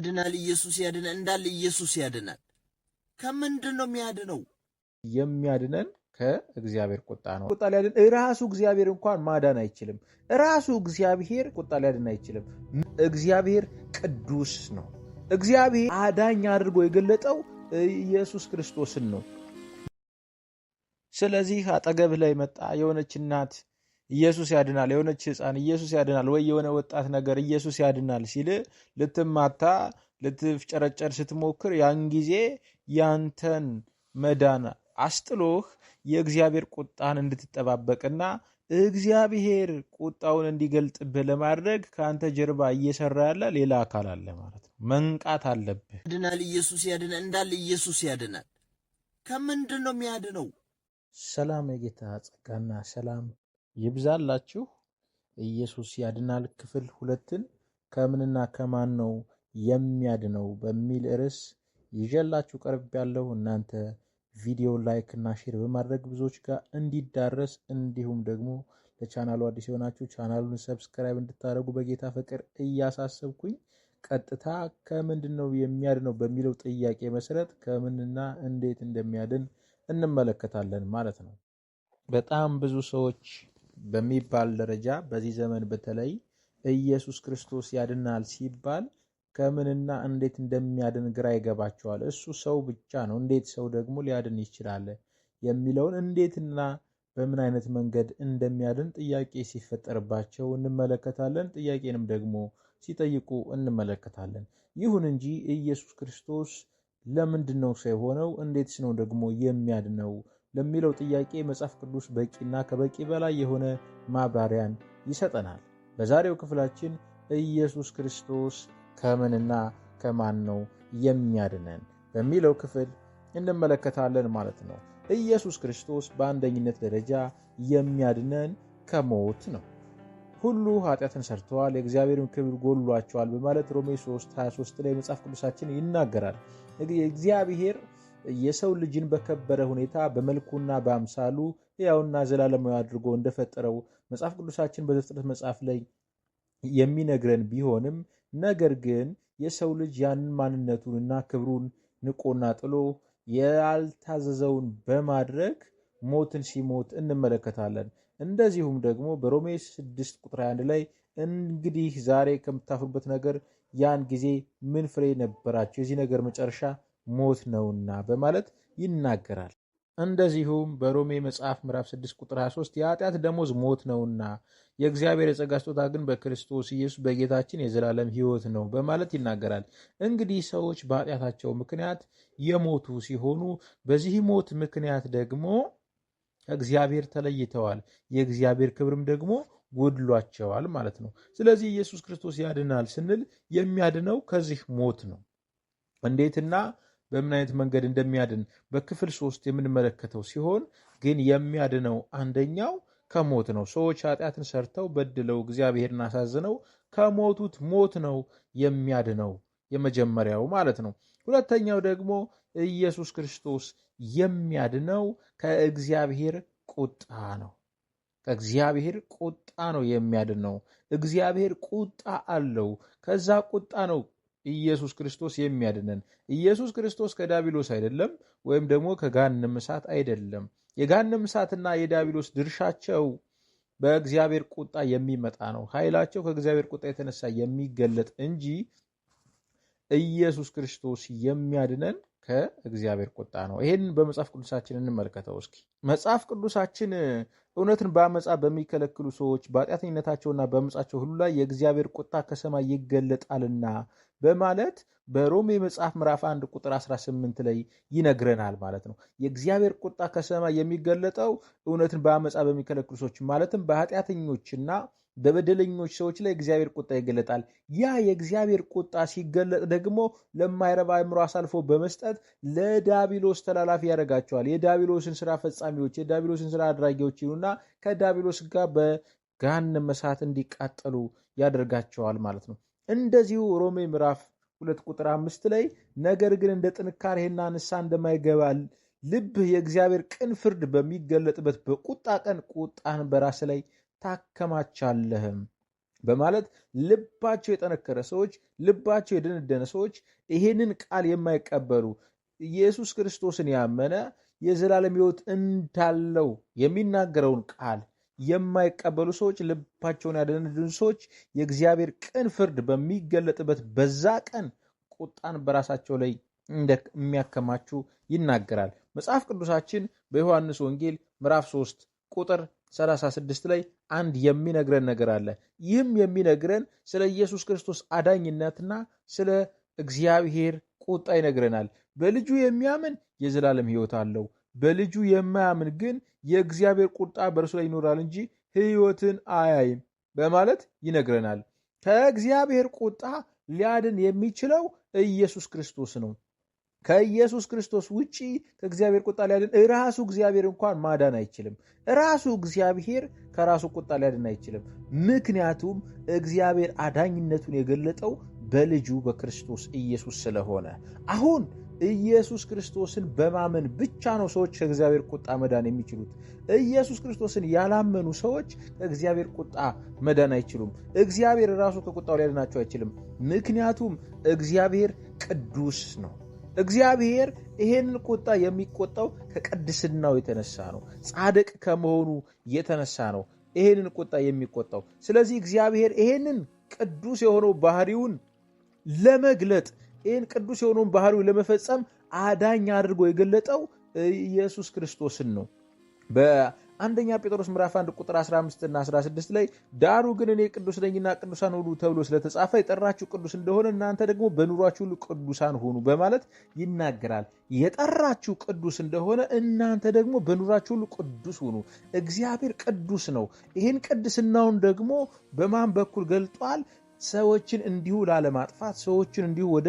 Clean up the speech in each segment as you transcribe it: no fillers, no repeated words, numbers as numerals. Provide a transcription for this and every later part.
ያድናል ኢየሱስ ያድናል እንዳለ ኢየሱስ ያድናል። ከምንድን ነው የሚያድነው? የሚያድነን ከእግዚአብሔር ቁጣ ነው። ቁጣ ሊያድን ራሱ እግዚአብሔር እንኳን ማዳን አይችልም። ራሱ እግዚአብሔር ቁጣ ሊያድን አይችልም። እግዚአብሔር ቅዱስ ነው። እግዚአብሔር አዳኝ አድርጎ የገለጠው ኢየሱስ ክርስቶስን ነው። ስለዚህ አጠገብህ ላይ መጣ የሆነች እናት ኢየሱስ ያድናል፣ የሆነች ሕፃን ኢየሱስ ያድናል፣ ወይ የሆነ ወጣት ነገር ኢየሱስ ያድናል ሲል ልትማታ ልትፍጨረጨር ስትሞክር ያን ጊዜ ያንተን መዳን አስጥሎህ የእግዚአብሔር ቁጣን እንድትጠባበቅና እግዚአብሔር ቁጣውን እንዲገልጥብህ ለማድረግ ከአንተ ጀርባ እየሰራ ያለ ሌላ አካል አለ ማለት ነው። መንቃት አለብህ። ያድናል ኢየሱስ ያድናል እንዳለ ኢየሱስ ያድናል። ከምንድን ነው የሚያድነው? ሰላም የጌታ ጸጋና ሰላም ይብዛላችሁ። ኢየሱስ ያድናል ክፍል 2ን ከምንና ከማን ነው የሚያድነው በሚል ርዕስ ይዤላችሁ ቀርብ ያለው እናንተ ቪዲዮ ላይክ እና ሼር በማድረግ ብዙዎች ጋር እንዲዳረስ እንዲሁም ደግሞ ለቻናሉ አዲስ የሆናችሁ ቻናሉን ሰብስክራይብ እንድታደርጉ በጌታ ፍቅር እያሳሰብኩኝ ቀጥታ ከምንድን ነው የሚያድነው በሚለው ጥያቄ መሰረት ከምንና እንዴት እንደሚያድን እንመለከታለን ማለት ነው። በጣም ብዙ ሰዎች በሚባል ደረጃ በዚህ ዘመን በተለይ ኢየሱስ ክርስቶስ ያድናል ሲባል ከምንና እንዴት እንደሚያድን ግራ ይገባቸዋል። እሱ ሰው ብቻ ነው፣ እንዴት ሰው ደግሞ ሊያድን ይችላል የሚለውን እንዴትና በምን አይነት መንገድ እንደሚያድን ጥያቄ ሲፈጠርባቸው እንመለከታለን። ጥያቄንም ደግሞ ሲጠይቁ እንመለከታለን። ይሁን እንጂ ኢየሱስ ክርስቶስ ለምንድን ነው ሰው የሆነው? እንዴትስ ነው ደግሞ የሚያድነው ለሚለው ጥያቄ መጽሐፍ ቅዱስ በቂና ከበቂ በላይ የሆነ ማብራሪያን ይሰጠናል። በዛሬው ክፍላችን ኢየሱስ ክርስቶስ ከምንና ከማን ነው የሚያድነን በሚለው ክፍል እንመለከታለን ማለት ነው። ኢየሱስ ክርስቶስ በአንደኝነት ደረጃ የሚያድነን ከሞት ነው። ሁሉ ኃጢአትን ሰርተዋል፣ የእግዚአብሔርን ክብር ጎድሏቸዋል በማለት ሮሜ 3:23 ላይ መጽሐፍ ቅዱሳችን ይናገራል። እግዚአብሔር የሰው ልጅን በከበረ ሁኔታ በመልኩና በአምሳሉ ሕያውና ዘላለማዊ አድርጎ እንደፈጠረው መጽሐፍ ቅዱሳችን በዘፍጥረት መጽሐፍ ላይ የሚነግረን ቢሆንም ነገር ግን የሰው ልጅ ያንን ማንነቱንና ክብሩን ንቆና ጥሎ ያልታዘዘውን በማድረግ ሞትን ሲሞት እንመለከታለን። እንደዚሁም ደግሞ በሮሜ 6:21 ላይ እንግዲህ ዛሬ ከምታፍሩበት ነገር ያን ጊዜ ምን ፍሬ ነበራቸው? የዚህ ነገር መጨረሻ ሞት ነውና በማለት ይናገራል። እንደዚሁም በሮሜ መጽሐፍ ምዕራፍ 6:23 የኃጢአት ደሞዝ ሞት ነውና የእግዚአብሔር የጸጋ ስጦታ ግን በክርስቶስ ኢየሱስ በጌታችን የዘላለም ሕይወት ነው በማለት ይናገራል። እንግዲህ ሰዎች በኃጢአታቸው ምክንያት የሞቱ ሲሆኑ በዚህ ሞት ምክንያት ደግሞ ከእግዚአብሔር ተለይተዋል፣ የእግዚአብሔር ክብርም ደግሞ ጎድሏቸዋል ማለት ነው። ስለዚህ ኢየሱስ ክርስቶስ ያድናል ስንል የሚያድነው ከዚህ ሞት ነው። እንዴትና በምን አይነት መንገድ እንደሚያድን በክፍል 3 የምንመለከተው ሲሆን ግን የሚያድነው አንደኛው ከሞት ነው። ሰዎች ኃጢአትን ሰርተው በድለው እግዚአብሔርን አሳዝነው ከሞቱት ሞት ነው የሚያድነው፣ የመጀመሪያው ማለት ነው። ሁለተኛው ደግሞ ኢየሱስ ክርስቶስ የሚያድነው ከእግዚአብሔር ቁጣ ነው። ከእግዚአብሔር ቁጣ ነው የሚያድነው። እግዚአብሔር ቁጣ አለው። ከዛ ቁጣ ነው ኢየሱስ ክርስቶስ የሚያድነን። ኢየሱስ ክርስቶስ ከዲያብሎስ አይደለም፣ ወይም ደግሞ ከገሃነመ እሳት አይደለም። የገሃነመ እሳትና የዲያብሎስ ድርሻቸው በእግዚአብሔር ቁጣ የሚመጣ ነው። ኃይላቸው ከእግዚአብሔር ቁጣ የተነሳ የሚገለጥ እንጂ ኢየሱስ ክርስቶስ የሚያድነን ከእግዚአብሔር ቁጣ ነው። ይሄን በመጽሐፍ ቅዱሳችን እንመልከተው እስኪ። መጽሐፍ ቅዱሳችን እውነትን በአመፃ በሚከለክሉ ሰዎች በኃጢአተኝነታቸውና በአመፃቸው ሁሉ ላይ የእግዚአብሔር ቁጣ ከሰማይ ይገለጣልና በማለት በሮሜ መጽሐፍ ምዕራፍ 1:18 ላይ ይነግረናል ማለት ነው። የእግዚአብሔር ቁጣ ከሰማይ የሚገለጠው እውነትን በአመፃ በሚከለክሉ ሰዎች ማለትም በኃጢአተኞችና በበደለኞች ሰዎች ላይ እግዚአብሔር ቁጣ ይገለጣል። ያ የእግዚአብሔር ቁጣ ሲገለጥ ደግሞ ለማይረባ አእምሮ አሳልፎ በመስጠት ለዲያብሎስ ተላላፊ ያደርጋቸዋል። የዲያብሎስን ስራ ፈጻሚዎች፣ የዲያብሎስን ስራ አድራጊዎች ይሉና ከዲያብሎስ ጋር በገሃነመ እሳት እንዲቃጠሉ ያደርጋቸዋል ማለት ነው። እንደዚሁ ሮሜ ምዕራፍ 2:5 ላይ ነገር ግን እንደ ጥንካሬህና ንስሐ እንደማይገባ ልብህ የእግዚአብሔር ቅን ፍርድ በሚገለጥበት በቁጣ ቀን ቁጣን በራስ ላይ ታከማቻለህም በማለት ልባቸው የጠነከረ ሰዎች፣ ልባቸው የደነደነ ሰዎች፣ ይሄንን ቃል የማይቀበሉ ኢየሱስ ክርስቶስን ያመነ የዘላለም ሕይወት እንዳለው የሚናገረውን ቃል የማይቀበሉ ሰዎች፣ ልባቸውን ያደነደኑ ሰዎች የእግዚአብሔር ቅን ፍርድ በሚገለጥበት በዛ ቀን ቁጣን በራሳቸው ላይ እንደሚያከማቹ ይናገራል። መጽሐፍ ቅዱሳችን በዮሐንስ ወንጌል ምዕራፍ 3 ቁጥር 36 ላይ አንድ የሚነግረን ነገር አለ። ይህም የሚነግረን ስለ ኢየሱስ ክርስቶስ አዳኝነትና ስለ እግዚአብሔር ቁጣ ይነግረናል። በልጁ የሚያምን የዘላለም ሕይወት አለው፣ በልጁ የማያምን ግን የእግዚአብሔር ቁጣ በእርሱ ላይ ይኖራል እንጂ ሕይወትን አያይም በማለት ይነግረናል። ከእግዚአብሔር ቁጣ ሊያድን የሚችለው ኢየሱስ ክርስቶስ ነው። ከኢየሱስ ክርስቶስ ውጪ ከእግዚአብሔር ቁጣ ሊያድን ራሱ እግዚአብሔር እንኳን ማዳን አይችልም። ራሱ እግዚአብሔር ከራሱ ቁጣ ሊያድን አይችልም። ምክንያቱም እግዚአብሔር አዳኝነቱን የገለጠው በልጁ በክርስቶስ ኢየሱስ ስለሆነ አሁን ኢየሱስ ክርስቶስን በማመን ብቻ ነው ሰዎች ከእግዚአብሔር ቁጣ መዳን የሚችሉት። ኢየሱስ ክርስቶስን ያላመኑ ሰዎች ከእግዚአብሔር ቁጣ መዳን አይችሉም። እግዚአብሔር ራሱ ከቁጣው ሊያድናቸው አይችልም። ምክንያቱም እግዚአብሔር ቅዱስ ነው። እግዚአብሔር ይሄንን ቁጣ የሚቆጣው ከቅድስናው የተነሳ ነው። ጻድቅ ከመሆኑ የተነሳ ነው ይሄንን ቁጣ የሚቆጣው። ስለዚህ እግዚአብሔር ይሄንን ቅዱስ የሆነው ባህሪውን ለመግለጥ ይህን ቅዱስ የሆነውን ባህሪውን ለመፈጸም አዳኝ አድርጎ የገለጠው ኢየሱስ ክርስቶስን ነው። በአንደኛ ጴጥሮስ ምዕራፍ 1 ቁጥር 15 እና 16 ላይ ዳሩ ግን እኔ ቅዱስ ነኝና ቅዱሳን ሁኑ ተብሎ ስለተጻፈ የጠራችሁ ቅዱስ እንደሆነ እናንተ ደግሞ በኑሯችሁ ሁሉ ቅዱሳን ሁኑ በማለት ይናገራል። የጠራችሁ ቅዱስ እንደሆነ እናንተ ደግሞ በኑሯችሁ ሁሉ ቅዱስ ሁኑ። እግዚአብሔር ቅዱስ ነው። ይህን ቅድስናውን ደግሞ በማን በኩል ገልጧል? ሰዎችን እንዲሁ ላለማጥፋት፣ ሰዎችን እንዲሁ ወደ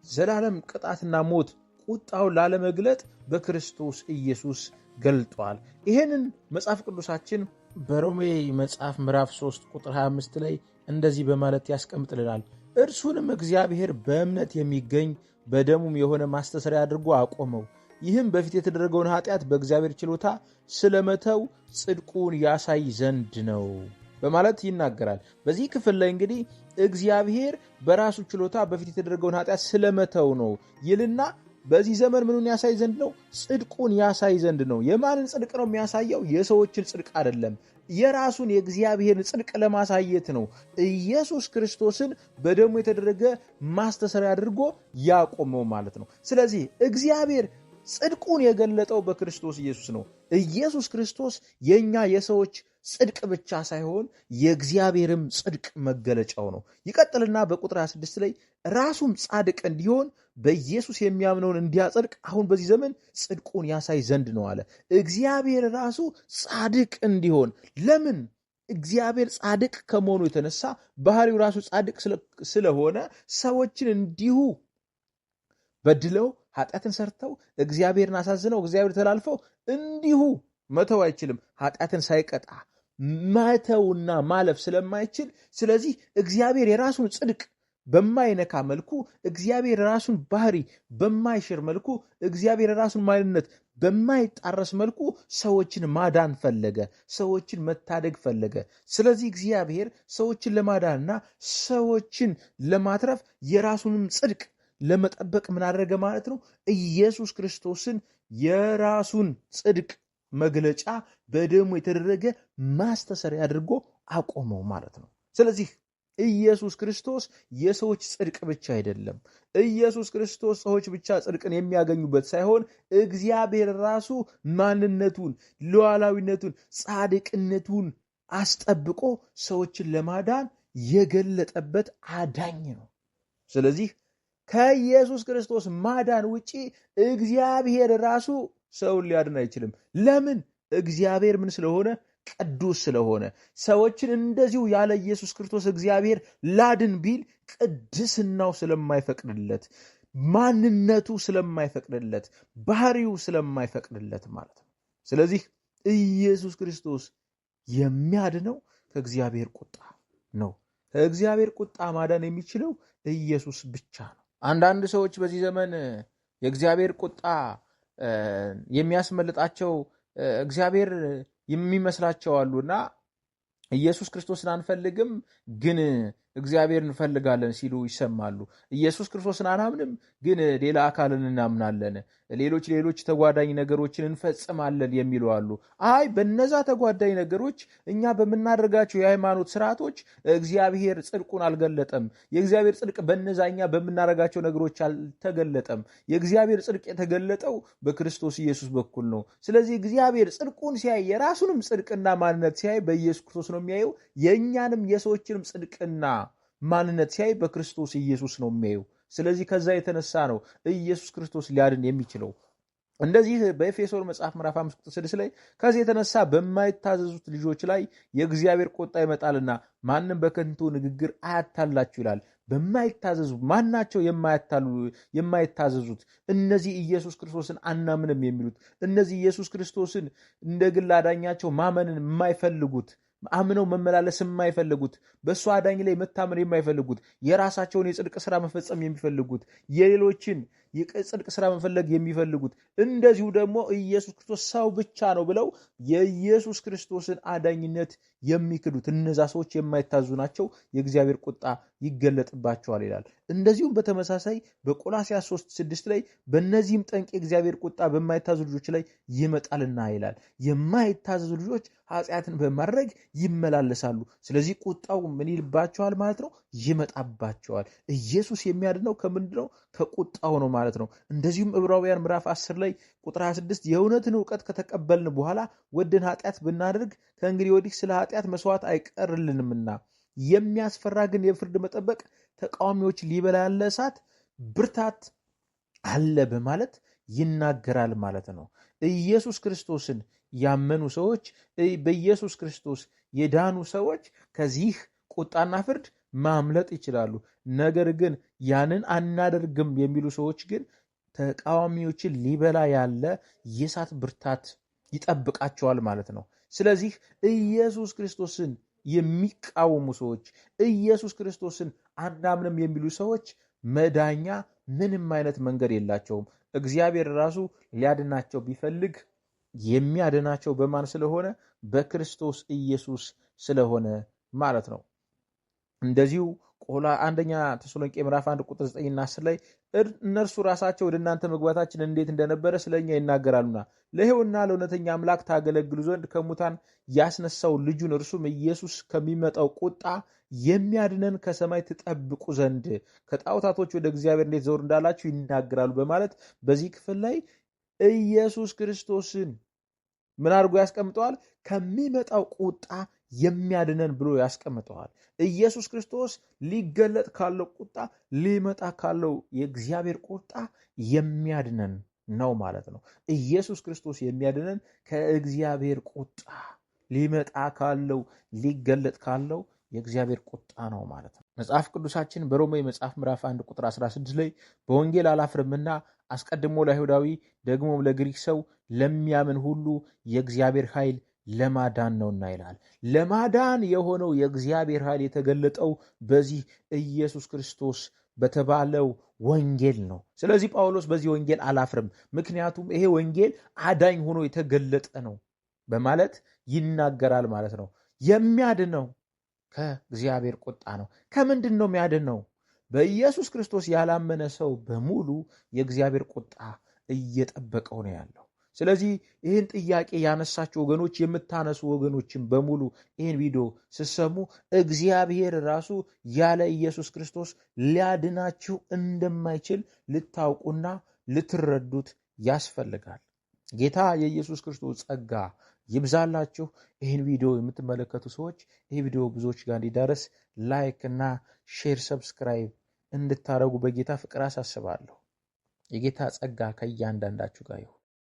ዘላለም ቅጣትና ሞት ቁጣውን ላለመግለጥ በክርስቶስ ኢየሱስ ገልጧል። ይህንን መጽሐፍ ቅዱሳችን በሮሜ መጽሐፍ ምዕራፍ 3 ቁጥር 25 ላይ እንደዚህ በማለት ያስቀምጥልናል። እርሱንም እግዚአብሔር በእምነት የሚገኝ በደሙም የሆነ ማስተሰሪያ አድርጎ አቆመው። ይህም በፊት የተደረገውን ኃጢአት በእግዚአብሔር ችሎታ ስለመተው ጽድቁን ያሳይ ዘንድ ነው በማለት ይናገራል። በዚህ ክፍል ላይ እንግዲህ እግዚአብሔር በራሱ ችሎታ በፊት የተደረገውን ኃጢአት ስለመተው ነው ይልና በዚህ ዘመን ምኑን ያሳይ ዘንድ ነው? ጽድቁን ያሳይ ዘንድ ነው። የማንን ጽድቅ ነው የሚያሳየው? የሰዎችን ጽድቅ አይደለም። የራሱን የእግዚአብሔርን ጽድቅ ለማሳየት ነው ኢየሱስ ክርስቶስን በደሙ የተደረገ ማስተሰሪያ አድርጎ ያቆመው ማለት ነው። ስለዚህ እግዚአብሔር ጽድቁን የገለጠው በክርስቶስ ኢየሱስ ነው። ኢየሱስ ክርስቶስ የኛ የሰዎች ጽድቅ ብቻ ሳይሆን የእግዚአብሔርም ጽድቅ መገለጫው ነው። ይቀጥልና በቁጥር 26 ላይ ራሱም ጻድቅ እንዲሆን በኢየሱስ የሚያምነውን እንዲያጸድቅ አሁን በዚህ ዘመን ጽድቁን ያሳይ ዘንድ ነው አለ። እግዚአብሔር ራሱ ጻድቅ እንዲሆን። ለምን? እግዚአብሔር ጻድቅ ከመሆኑ የተነሳ ባህሪው ራሱ ጻድቅ ስለሆነ ሰዎችን እንዲሁ በድለው ኃጢአትን ሰርተው እግዚአብሔርን አሳዝነው እግዚአብሔር ተላልፈው እንዲሁ መተው አይችልም። ኃጢአትን ሳይቀጣ መተውና ማለፍ ስለማይችል፣ ስለዚህ እግዚአብሔር የራሱን ጽድቅ በማይነካ መልኩ፣ እግዚአብሔር የራሱን ባህሪ በማይሽር መልኩ፣ እግዚአብሔር የራሱን ማንነት በማይጣረስ መልኩ ሰዎችን ማዳን ፈለገ፣ ሰዎችን መታደግ ፈለገ። ስለዚህ እግዚአብሔር ሰዎችን ለማዳንና ሰዎችን ለማትረፍ የራሱንም ጽድቅ ለመጠበቅ ምን አደረገ ማለት ነው? ኢየሱስ ክርስቶስን የራሱን ጽድቅ መግለጫ በደሙ የተደረገ ማስተሰሪያ አድርጎ አቆመው ማለት ነው። ስለዚህ ኢየሱስ ክርስቶስ የሰዎች ጽድቅ ብቻ አይደለም። ኢየሱስ ክርስቶስ ሰዎች ብቻ ጽድቅን የሚያገኙበት ሳይሆን እግዚአብሔር ራሱ ማንነቱን፣ ሉዓላዊነቱን፣ ጻድቅነቱን አስጠብቆ ሰዎችን ለማዳን የገለጠበት አዳኝ ነው። ስለዚህ ከኢየሱስ ክርስቶስ ማዳን ውጪ እግዚአብሔር ራሱ ሰውን ሊያድን አይችልም። ለምን? እግዚአብሔር ምን ስለሆነ? ቅዱስ ስለሆነ። ሰዎችን እንደዚሁ ያለ ኢየሱስ ክርስቶስ እግዚአብሔር ላድን ቢል ቅድስናው ስለማይፈቅድለት፣ ማንነቱ ስለማይፈቅድለት፣ ባህሪው ስለማይፈቅድለት ማለት ነው። ስለዚህ ኢየሱስ ክርስቶስ የሚያድነው ከእግዚአብሔር ቁጣ ነው። ከእግዚአብሔር ቁጣ ማዳን የሚችለው ኢየሱስ ብቻ ነው። አንዳንድ ሰዎች በዚህ ዘመን የእግዚአብሔር ቁጣ የሚያስመልጣቸው እግዚአብሔር የሚመስላቸው አሉና ኢየሱስ ክርስቶስን አንፈልግም ግን እግዚአብሔርን እንፈልጋለን ሲሉ ይሰማሉ። ኢየሱስ ክርስቶስን አናምንም ግን ሌላ አካልን እናምናለን፣ ሌሎች ተጓዳኝ ነገሮችን እንፈጽማለን የሚሉ አሉ። አይ በነዛ ተጓዳኝ ነገሮች እኛ በምናደርጋቸው የሃይማኖት ስርዓቶች እግዚአብሔር ጽድቁን አልገለጠም። የእግዚአብሔር ጽድቅ በነዛ እኛ በምናደርጋቸው ነገሮች አልተገለጠም። የእግዚአብሔር ጽድቅ የተገለጠው በክርስቶስ ኢየሱስ በኩል ነው። ስለዚህ እግዚአብሔር ጽድቁን ሲያይ የራሱንም ጽድቅና ማንነት ሲያይ በኢየሱስ ክርስቶስ ነው የሚያየው። የእኛንም የሰዎችንም ጽድቅና ማንነት ሲያይ በክርስቶስ ኢየሱስ ነው የሚያየው። ስለዚህ ከዛ የተነሳ ነው ኢየሱስ ክርስቶስ ሊያድን የሚችለው። እንደዚህ በኤፌሶን መጽሐፍ ምዕራፍ 5:6 ላይ ከዚህ የተነሳ በማይታዘዙት ልጆች ላይ የእግዚአብሔር ቁጣ ይመጣልና ማንም በከንቱ ንግግር አያታላችሁ ይላል። በማይታዘዙ ማናቸው የማይታዘዙት? እነዚህ ኢየሱስ ክርስቶስን አናምንም የሚሉት፣ እነዚህ ኢየሱስ ክርስቶስን እንደ ግል አዳኛቸው ማመንን የማይፈልጉት፣ አምነው መመላለስ የማይፈልጉት፣ በእሱ አዳኝ ላይ መታመን የማይፈልጉት፣ የራሳቸውን የጽድቅ ስራ መፈጸም የሚፈልጉት፣ የሌሎችን የጽድቅ ስራ መፈለግ የሚፈልጉት፣ እንደዚሁ ደግሞ ኢየሱስ ክርስቶስ ሰው ብቻ ነው ብለው የኢየሱስ ክርስቶስን አዳኝነት የሚክዱት እነዛ ሰዎች የማይታዙ ናቸው፣ የእግዚአብሔር ቁጣ ይገለጥባቸዋል ይላል። እንደዚሁም በተመሳሳይ በቆላስይስ 3:6 ላይ በእነዚህም ጠንቅ የእግዚአብሔር ቁጣ በማይታዙ ልጆች ላይ ይመጣልና ይላል። የማይታዘዙ ልጆች ኃጢአትን በማድረግ ይመላለሳሉ። ስለዚህ ቁጣው ምን ይልባቸዋል ማለት ነው? ይመጣባቸዋል። ኢየሱስ የሚያድነው ከምንድነው? ከቁጣው ነው ማለት ነው። እንደዚሁም ዕብራውያን ምዕራፍ 10 ላይ ቁጥር 26 የእውነትን እውቀት ከተቀበልን በኋላ ወደን ኃጢአት ብናደርግ ከእንግዲህ ወዲህ ስለ ኃጢአት መስዋዕት አይቀርልንምና የሚያስፈራ ግን የፍርድ መጠበቅ ተቃዋሚዎች ሊበላ ያለ እሳት ብርታት አለ በማለት ይናገራል ማለት ነው። ኢየሱስ ክርስቶስን ያመኑ ሰዎች፣ በኢየሱስ ክርስቶስ የዳኑ ሰዎች ከዚህ ቁጣና ፍርድ ማምለጥ ይችላሉ። ነገር ግን ያንን አናደርግም የሚሉ ሰዎች ግን ተቃዋሚዎችን ሊበላ ያለ የእሳት ብርታት ይጠብቃቸዋል ማለት ነው። ስለዚህ ኢየሱስ ክርስቶስን የሚቃወሙ ሰዎች፣ ኢየሱስ ክርስቶስን አናምንም የሚሉ ሰዎች መዳኛ ምንም አይነት መንገድ የላቸውም። እግዚአብሔር ራሱ ሊያድናቸው ቢፈልግ የሚያድናቸው በማን ስለሆነ? በክርስቶስ ኢየሱስ ስለሆነ ማለት ነው። እንደዚሁ አንደኛ ተሰሎንቄ ምዕራፍ 1 ቁጥር 9 እና 10 ላይ እነርሱ ራሳቸው ወደ እናንተ መግባታችን እንዴት እንደነበረ ስለኛ ይናገራሉና ለሕያውና ለእውነተኛ አምላክ ታገለግሉ ዘንድ ከሙታን ያስነሳው ልጁን እርሱም ኢየሱስ ከሚመጣው ቁጣ የሚያድነን ከሰማይ ትጠብቁ ዘንድ ከጣዖታቶች ወደ እግዚአብሔር እንዴት ዘወር እንዳላችሁ ይናገራሉ በማለት በዚህ ክፍል ላይ ኢየሱስ ክርስቶስን ምን አድርጎ ያስቀምጠዋል? ከሚመጣው ቁጣ የሚያድነን ብሎ ያስቀምጠዋል። ኢየሱስ ክርስቶስ ሊገለጥ ካለው ቁጣ፣ ሊመጣ ካለው የእግዚአብሔር ቁጣ የሚያድነን ነው ማለት ነው። ኢየሱስ ክርስቶስ የሚያድነን ከእግዚአብሔር ቁጣ፣ ሊመጣ ካለው ሊገለጥ ካለው የእግዚአብሔር ቁጣ ነው ማለት ነው። መጽሐፍ ቅዱሳችን በሮሜ መጽሐፍ ምዕራፍ 1 ቁጥር 16 ላይ በወንጌል አላፍርምና አስቀድሞ ለአይሁዳዊ ደግሞም ለግሪክ ሰው ለሚያምን ሁሉ የእግዚአብሔር ኃይል ለማዳን ነውና ይላል። ለማዳን የሆነው የእግዚአብሔር ኃይል የተገለጠው በዚህ ኢየሱስ ክርስቶስ በተባለው ወንጌል ነው። ስለዚህ ጳውሎስ በዚህ ወንጌል አላፍርም፣ ምክንያቱም ይሄ ወንጌል አዳኝ ሆኖ የተገለጠ ነው በማለት ይናገራል ማለት ነው። የሚያድነው ከእግዚአብሔር ቁጣ ነው። ከምንድን ነው የሚያድነው? በኢየሱስ ክርስቶስ ያላመነ ሰው በሙሉ የእግዚአብሔር ቁጣ እየጠበቀው ነው ያለው። ስለዚህ ይህን ጥያቄ ያነሳችሁ ወገኖች፣ የምታነሱ ወገኖችን በሙሉ ይህን ቪዲዮ ስትሰሙ እግዚአብሔር ራሱ ያለ ኢየሱስ ክርስቶስ ሊያድናችሁ እንደማይችል ልታውቁና ልትረዱት ያስፈልጋል። ጌታ የኢየሱስ ክርስቶስ ጸጋ ይብዛላችሁ። ይህን ቪዲዮ የምትመለከቱ ሰዎች ይህ ቪዲዮ ብዙዎች ጋር እንዲደርስ ላይክ እና ሼር፣ ሰብስክራይብ እንድታደርጉ በጌታ ፍቅር አሳስባለሁ። የጌታ ጸጋ ከእያንዳንዳችሁ ጋር ይሁን።